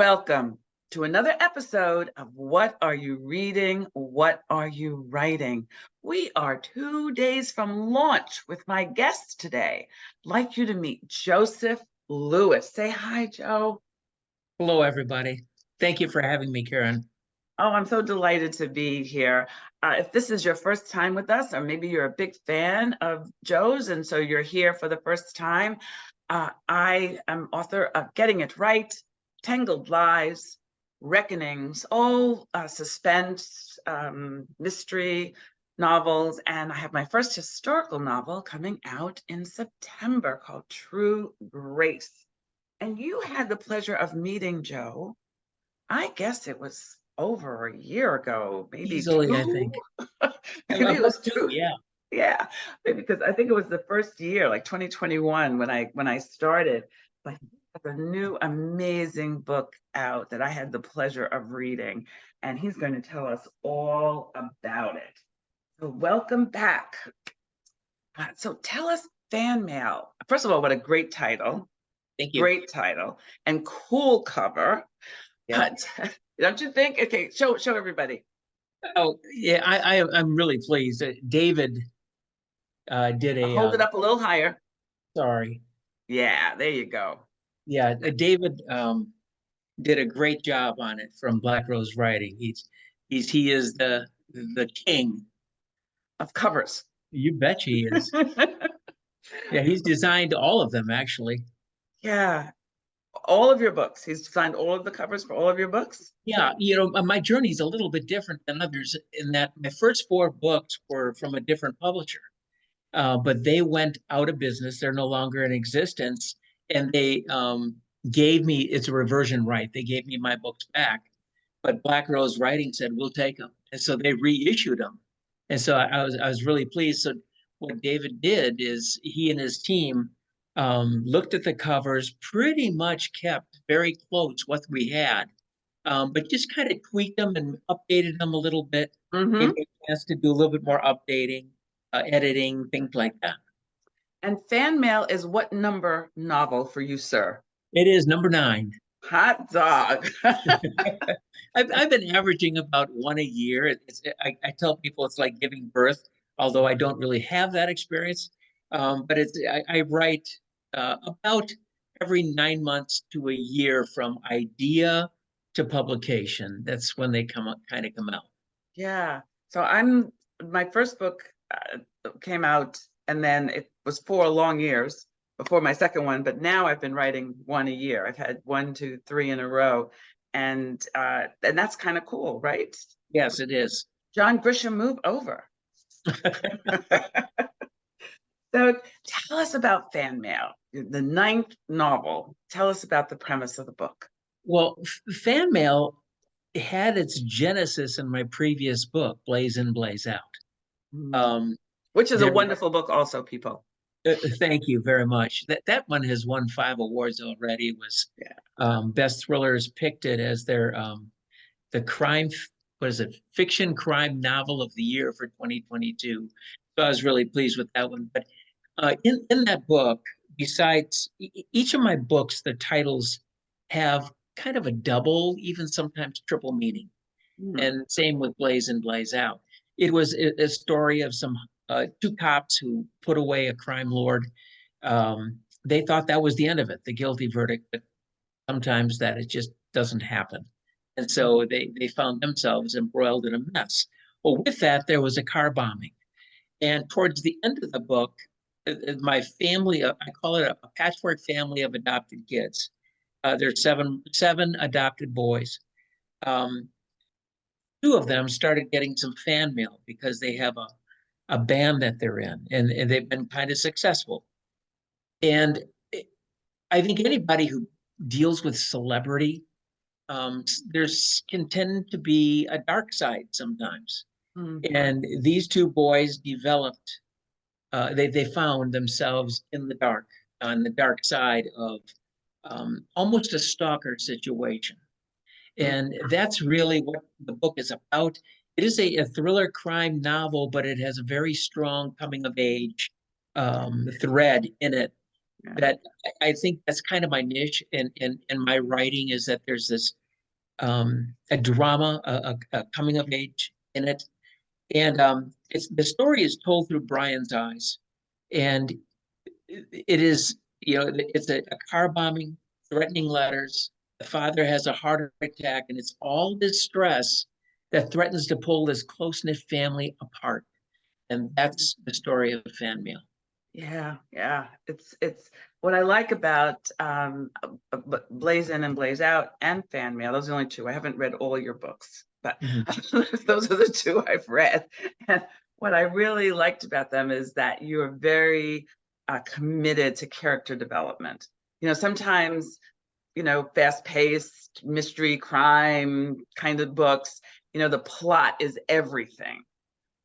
Welcome to another episode of What Are You Reading? What Are You Writing? We are 2 days from launch with my guest today. I'd like you to meet Joseph Lewis. Say hi, Joe. Hello, everybody. Thank you for having me, Karen. Oh, I'm so delighted to be here. If this is your first time with us, or maybe you're a big fan of Joe's, and so you're here for the first time, I am author of Getting It Right, Tangled Lies, Reckonings, all suspense, mystery novels. And I have my first historical novel coming out in September called True Grace. And you had the pleasure of meeting Joe. I guess it was over a year ago, maybe Easily, I two. think. Maybe it was About two, two. yeah. Yeah, maybe because I think it was the first year, like 2021, when I started. But he has a new amazing book out that I had the pleasure of reading, and he's going to tell us all about it. So welcome back. So tell us fan mail. First of all, what a great title. Thank you. Great title and cool cover. Yeah. Don't you think? Okay, show everybody. Oh, yeah. I'm really pleased. David did a. Hold it up a little higher. Sorry. Yeah, there you go. Yeah, David did a great job on it from Black Rose Writing. He is the king. Of covers. You bet he is. Yeah, he's designed all of them actually. Yeah, all of your books. He's designed all of the covers for all of your books. Yeah, my journey is a little bit different than others in that my first four books were from a different publisher. But they went out of business. They're no longer in existence. And they gave me, it's a reversion right. They gave me my books back. But Black Rose Writing said, we'll take them. And so they reissued them. And so I was really pleased. So what David did is he and his team looked at the covers, pretty much kept very close what we had, but just kind of tweaked them and updated them a little bit. Gave Mm-hmm. me a chance to do a little bit more updating, editing, things like that. And fan mail is what number novel for you, sir? It is number 9. Hot dog. I've been averaging about one a year. I tell people it's like giving birth, although I don't really have that experience. But I write about every 9 months to a year from idea to publication. That's when they kind of come out. Yeah. So my first book came out, and then it was 4 long years before my second one. But now I've been writing one a year. I've had 1, 2, 3 in a row, and that's kind of cool, right? Yes, it is. John Grisham moved over. So tell us about fan mail, the ninth novel. Tell us about the premise of the book. Well, fan mail had its genesis in my previous book, Blaze In, Blaze Out. Mm. Um, Which is a there, wonderful book also, people. thank you very much. That one has won 5 awards already. It was Best Thrillers picked it as their the crime, what is it, fiction crime novel of the year for 2022. So I was really pleased with that one. But in that book, besides each of my books, the titles have kind of a double, even sometimes triple meaning. Mm. And same with Blaze In, Blaze Out. It was a story of some two cops who put away a crime lord. They thought that was the end of it, the guilty verdict, but sometimes that it just doesn't happen. And so they found themselves embroiled in a mess. Well, with that, there was a car bombing. And towards the end of the book, my family, I call it a patchwork family of adopted kids. There's seven adopted boys. Um, Two of them started getting some fan mail because they have a band that they're in, and they've been kind of successful. And I think anybody who deals with celebrity, there's can tend to be a dark side sometimes. Mm. And these two boys developed, they found themselves in the dark, on the dark side of almost a stalker situation. Mm. And that's really what the book is about. It is a thriller crime novel, but it has a very strong coming of age thread in it Yeah. that I think that's kind of my niche in my writing, is that there's this a drama, a coming of age in it. And it's the story is told through Brian's eyes. And it is, it's a car bombing, threatening letters. The father has a heart attack, and it's all this stress that threatens to pull this close-knit family apart. And that's the story of Fan Mail. Yeah, yeah. It's what I like about Blaze In and Blaze Out and Fan Mail. Those are the only two. I haven't read all your books, but those are the two I've read. And what I really liked about them is that you're very committed to character development. Sometimes, fast-paced mystery crime kind of books, the plot is everything.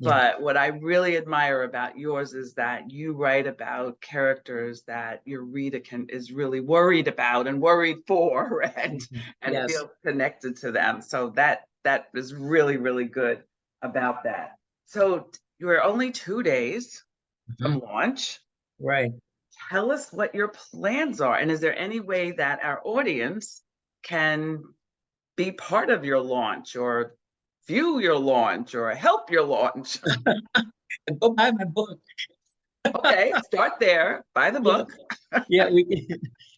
Yeah. But what I really admire about yours is that you write about characters that your reader is really worried about and worried for, and Yes. feel connected to them. So that is really, really good about that. So you're only 2 days from launch. Right. Tell us what your plans are, and is there any way that our audience can be part of your launch, or view your launch, or help your launch? Go buy my book. Okay, start there. Buy the book. Yeah,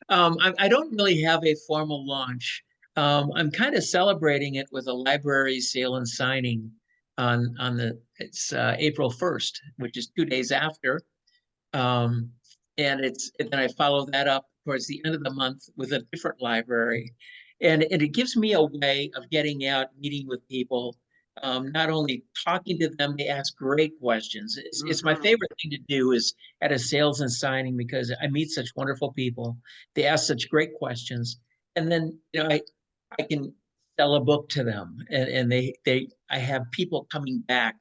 I don't really have a formal launch. I'm kind of celebrating it with a library sale and signing it's April 1st, which is 2 days after. And then I follow that up towards the end of the month with a different library. And it gives me a way of getting out, meeting with people, not only talking to them, they ask great questions. It's my favorite thing to do is at a sales and signing, because I meet such wonderful people. They ask such great questions. And then, I can sell a book to them, and I have people coming back.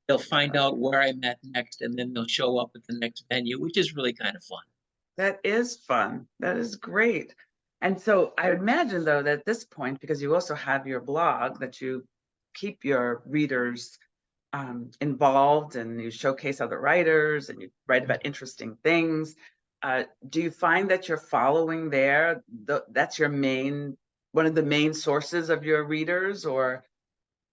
They'll find out where I'm at next, and then they'll show up at the next venue, which is really kind of fun. That is fun. That is great. And so I imagine, though, that at this point, because you also have your blog, that you keep your readers involved, and you showcase other writers, and you write about interesting things. Do you find that you're following there? That's one of the main sources of your readers, or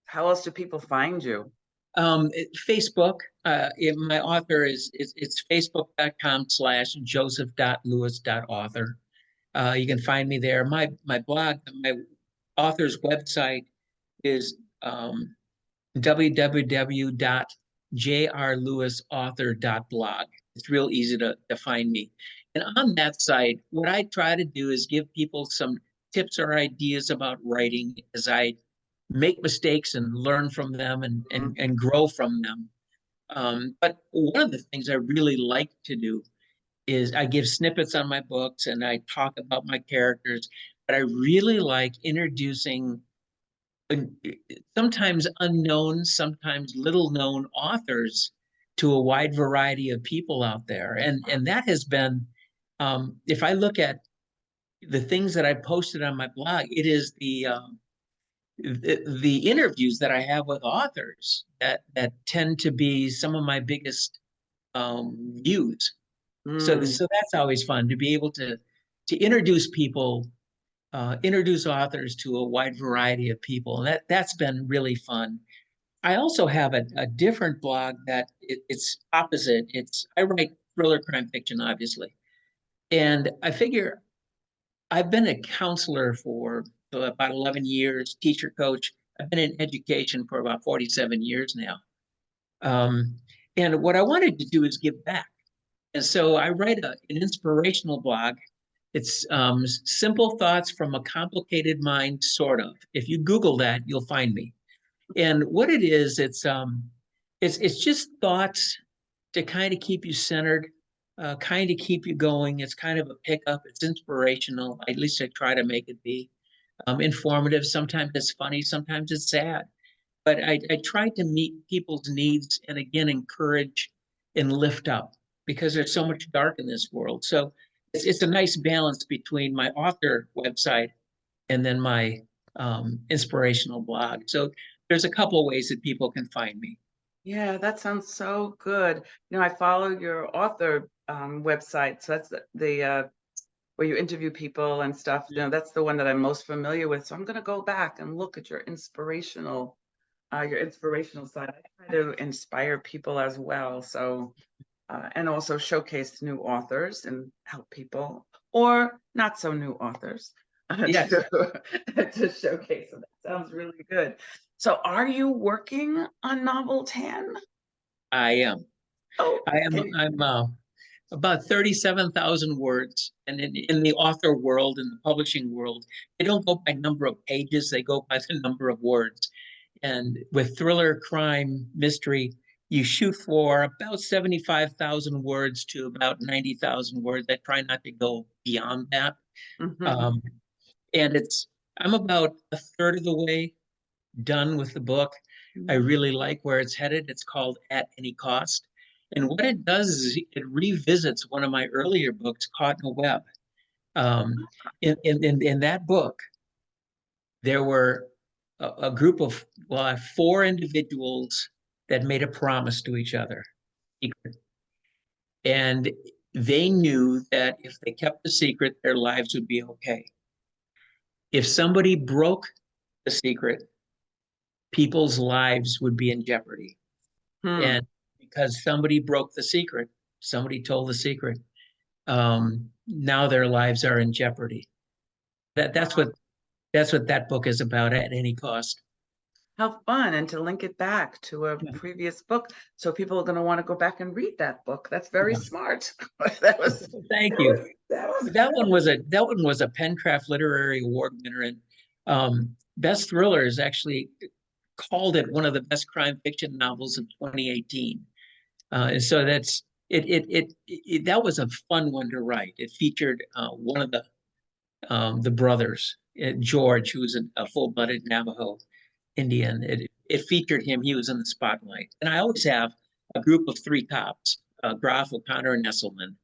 how else do people find you? Facebook, my author it's facebook.com/joseph.lewis.author. You can find me there. My blog, my author's website is www.jrlewisauthor.blog. It's real easy to find me. And on that site, what I try to do is give people some tips or ideas about writing as I make mistakes and learn from them and grow from them. But one of the things I really like to do is I give snippets on my books and I talk about my characters, but I really like introducing sometimes unknown, sometimes little known authors to a wide variety of people out there. And that has been, if I look at the things that I posted on my blog, it is the interviews that I have with authors that tend to be some of my biggest views. So that's always fun to be able to introduce people, introduce authors to a wide variety of people, and that's been really fun. I also have a different blog that it's opposite. I write thriller crime fiction, obviously, and I figure I've been a counselor for about 11 years, teacher coach. I've been in education for about 47 years now. And what I wanted to do is give back. And so I write an inspirational blog. It's simple thoughts from a complicated mind, sort of. If you Google that, you'll find me. And what it is, it's just thoughts to kind of keep you centered, kind of keep you going. It's kind of a pickup. It's inspirational. At least I try to make it be informative. Sometimes it's funny. Sometimes it's sad. But I try to meet people's needs and again encourage and lift up, because there's so much dark in this world. So it's a nice balance between my author website and then my inspirational blog. So there's a couple of ways that people can find me. Yeah, that sounds so good. I follow your author website. So that's the where you interview people and stuff. That's the one that I'm most familiar with. So I'm going to go back and look at your inspirational side. I try to inspire people as well. So and also showcase new authors and help people or not so new authors Yes, to showcase them. That sounds really good. So are you working on novel 10? I am. Oh, I am. can I'm about 37,000 words. And in the author world, in the publishing world, they don't go by number of pages, they go by the number of words. And with thriller, crime, mystery, you shoot for about 75,000 words to about 90,000 words. I try not to go beyond that. Mhm. Um, and I'm about a third of the way done with the book. I Mhm. really like where it's headed. It's called At Any Cost. And what it does is it revisits one of my earlier books, Caught in a Web. Um, in that book, there were a group of, well, four individuals that made a promise to each other. And they knew that if they kept the secret, their lives would be okay. If somebody broke the secret, people's lives would be in jeopardy. Hmm. And because somebody broke the secret, somebody told the secret, now their lives are in jeopardy. That's Wow. what that book is about at any cost. How fun. And to link it back to a Yeah. previous book. So people are going to want to go back and read that book. That's very Yeah. smart. That was, Thank that you. was, that was That one was a Pencraft Literary Award winner, and Best Thrillers actually called it one of the best crime fiction novels of 2018. And so that was a fun one to write. It featured one of the brothers, George, who's a full-blooded Navajo Indian. It featured him. He was in the spotlight. And I always have a group of three cops, Graf, O'Connor, and Nesselman.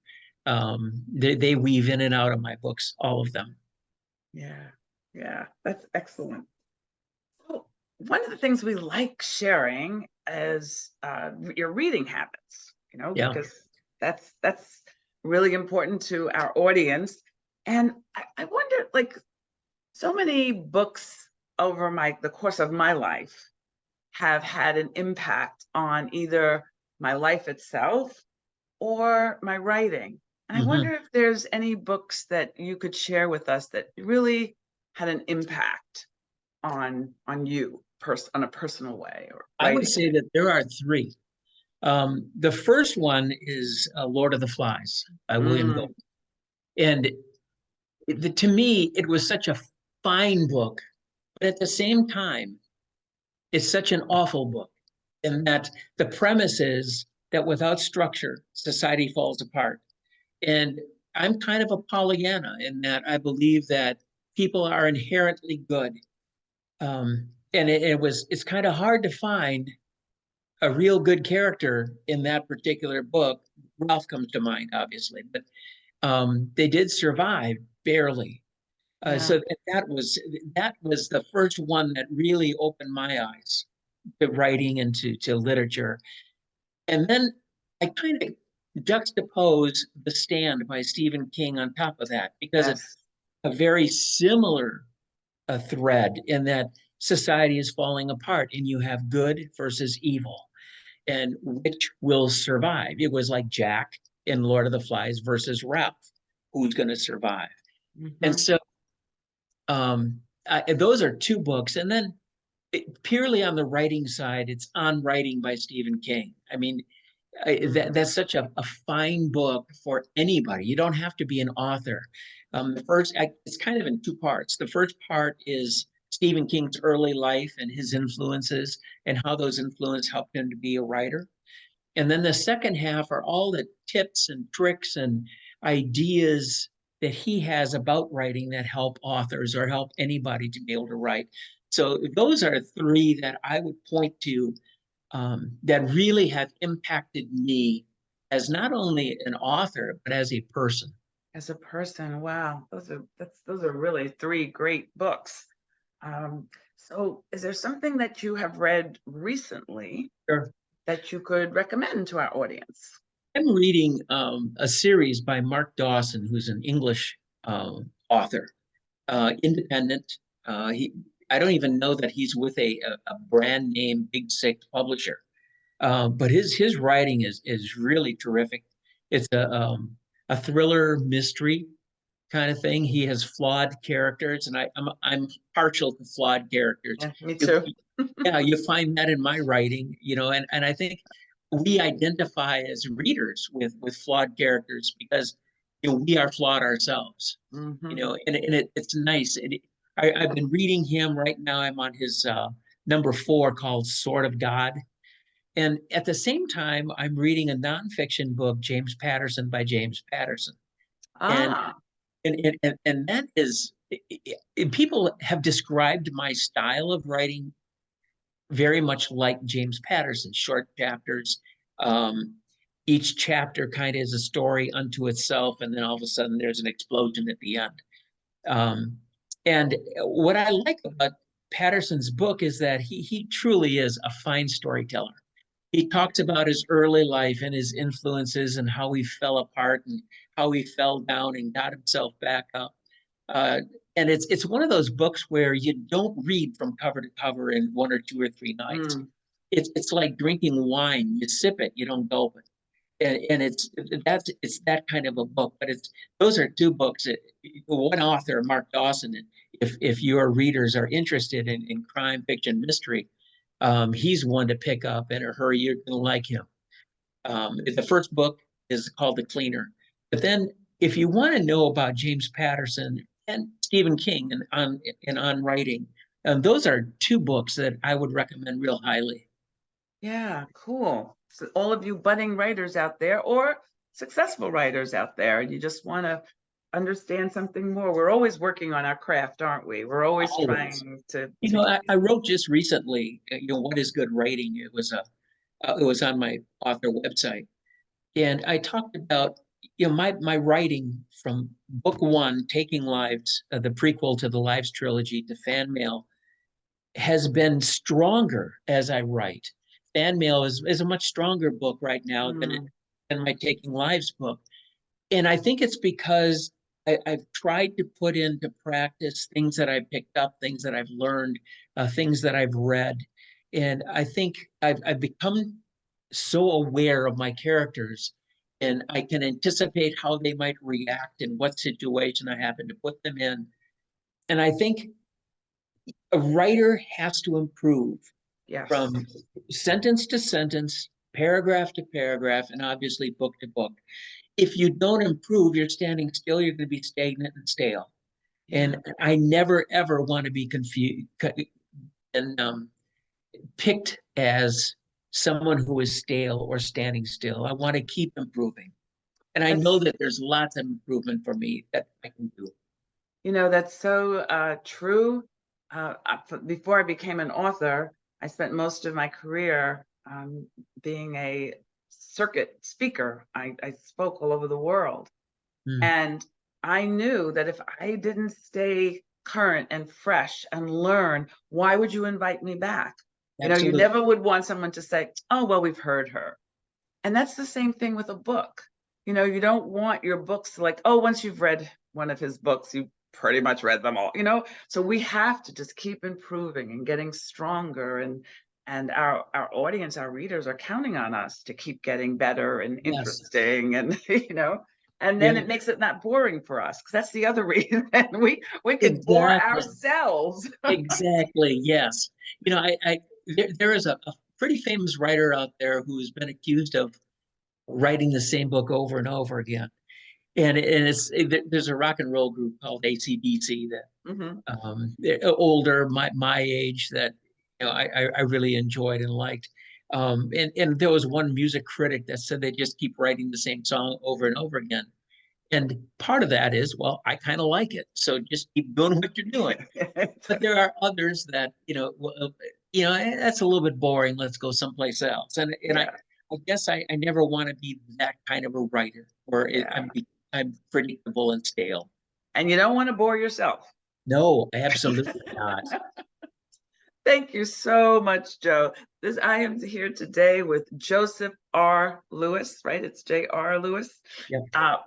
They weave in and out of my books, all of them. yeah. Yeah. That's excellent. So one of the things we like sharing is your reading habits, Yeah. because that's really important to our audience. And I wonder, like, so many books over the course of my life have had an impact on either my life itself or my writing. And I Hmm. wonder if there's any books that you could share with us that really had an impact on you on a personal way or I would writing. say that there are three. The first one is Lord of the Flies by William Mm, Gold. And to me, it was such a fine book, but at the same time, it's such an awful book in that the premise is that without structure, society falls apart. And I'm kind of a Pollyanna in that I believe that people are inherently good. And it's kind of hard to find a real good character in that particular book. Ralph comes to mind, obviously, but they did survive barely. yeah. So that was the first one that really opened my eyes to writing and to literature. And then I kind of juxtapose The Stand by Stephen King on top of that because it's Yes. a very similar thread in that society is falling apart and you have good versus evil and which will survive. It was like Jack in Lord of the Flies versus Ralph, who's going to survive. And Hmm. so those are two books. And then purely on the writing side, it's On Writing by Stephen King. I mean, that's such a fine book for anybody. You don't have to be an author. It's kind of in two parts. The first part is Stephen King's early life and his influences and how those influences helped him to be a writer. And then the second half are all the tips and tricks and ideas that he has about writing that help authors or help anybody to be able to write. So those are three that I would point to that really have impacted me as not only an author, but as a person. As a person, wow, those are really three great books. So is there something that you have read recently Sure. that you could recommend to our audience? I'm reading a series by Mark Dawson, who's an English author, independent. He, I don't even know that he's with a brand name Big Six publisher, but his writing is really terrific. It's a thriller mystery kind of thing. He has flawed characters, and I'm partial to flawed characters. Yeah, me You, too. yeah, you find that in my writing, and I think we identify as readers with flawed characters because we are flawed ourselves. Hmm. It's nice. I've been reading him right now. I'm on his number 4 called Sword of God. And at the same time, I'm reading a nonfiction book, James Patterson by James Patterson. And Ah, and that is, people have described my style of writing very much like James Patterson, short chapters. Um, each chapter kind of is a story unto itself, and then all of a sudden there's an explosion at the end. Um, and what I like about Patterson's book is that he truly is a fine storyteller. He talks about his early life and his influences and how he fell apart and how he fell down and got himself back up. Uh, and it's one of those books where you don't read from cover to cover in 1 or 2 or 3 nights. mm, It's like drinking wine. You sip it, you don't gulp it. And it's that kind of a book. But those are 2 books. One author, Mark Dawson, if your readers are interested in crime fiction mystery, he's one to pick up in a hurry. You're going to like him. The first book is called The Cleaner. But then if you want to know about James Patterson and Stephen King and on writing, those are 2 books that I would recommend real highly. yeah, cool. So all of you budding writers out there or successful writers out there, and you just want to understand something more. We're always working on our craft, aren't we? We're always Always. trying to I wrote just recently, what is good writing? It was on my author website. And I talked about, my writing from book 1, Taking Lives, the prequel to the Lives trilogy, to fan mail, has been stronger as I write. Fan mail is a much stronger book right now mm, than my Taking Lives book. And I think it's because I've tried to put into practice things that I picked up, things that I've learned, things that I've read. And I think I've become so aware of my characters, and I can anticipate how they might react and what situation I happen to put them in. And I think a writer has to improve yes. from sentence to sentence, paragraph to paragraph, and obviously book to book. If you don't improve, you're standing still, you're going to be stagnant and stale. Yeah. And I never, ever want to be confused and picked as someone who is stale or standing still. I want to keep improving. And I know That's, that there's lots of improvement for me that I can do. that's so true. Before I became an author, I spent most of my career being a circuit speaker. I spoke all over the world. Mm, And I knew that if I didn't stay current and fresh and learn, why would you invite me back? You absolutely. never would want someone to say, oh, well, we've heard her. And that's the same thing with a book. You don't want your books to like, oh, once you've read one of his books, you've pretty much read them all. So we have to just keep improving and getting stronger, and our audience, our readers are counting on us to keep getting better and Yes. interesting, and then Yeah, it makes it not boring for us, because that's the other reason we could bore exactly. ourselves. Exactly. Yes. There is a pretty famous writer out there who's been accused of writing the same book over and over again. There's a rock and roll group called AC/DC that Hmm. they're older, my age, that I really enjoyed and liked. And there was one music critic that said they just keep writing the same song over and over again. And part of that is, well, I kind of like it, so just keep doing what you're doing. But there are others that, that's a little bit boring. Let's go someplace else. And Yeah, I guess I never want to be that kind of a writer where yeah. I'm predictable and stale. And you don't want to bore yourself. No, absolutely not. Thank you so much, Joe. I am here today with Joseph R. Lewis, right? It's J.R. Lewis, Yep.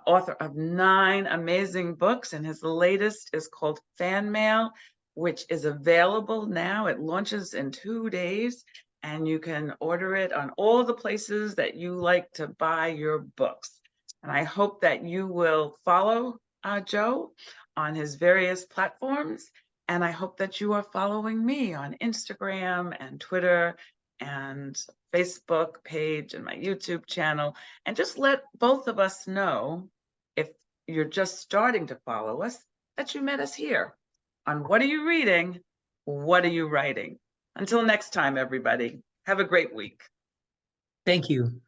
author of 9 amazing books, and his latest is called Fan Mail, which is available now. It launches in 2 days, and you can order it on all the places that you like to buy your books. And I hope that you will follow Joe on his various platforms. And I hope that you are following me on Instagram and Twitter and Facebook page and my YouTube channel. And just let both of us know, if you're just starting to follow us, that you met us here on What Are You Reading? What Are You Writing? Until next time, everybody, have a great week. Thank you.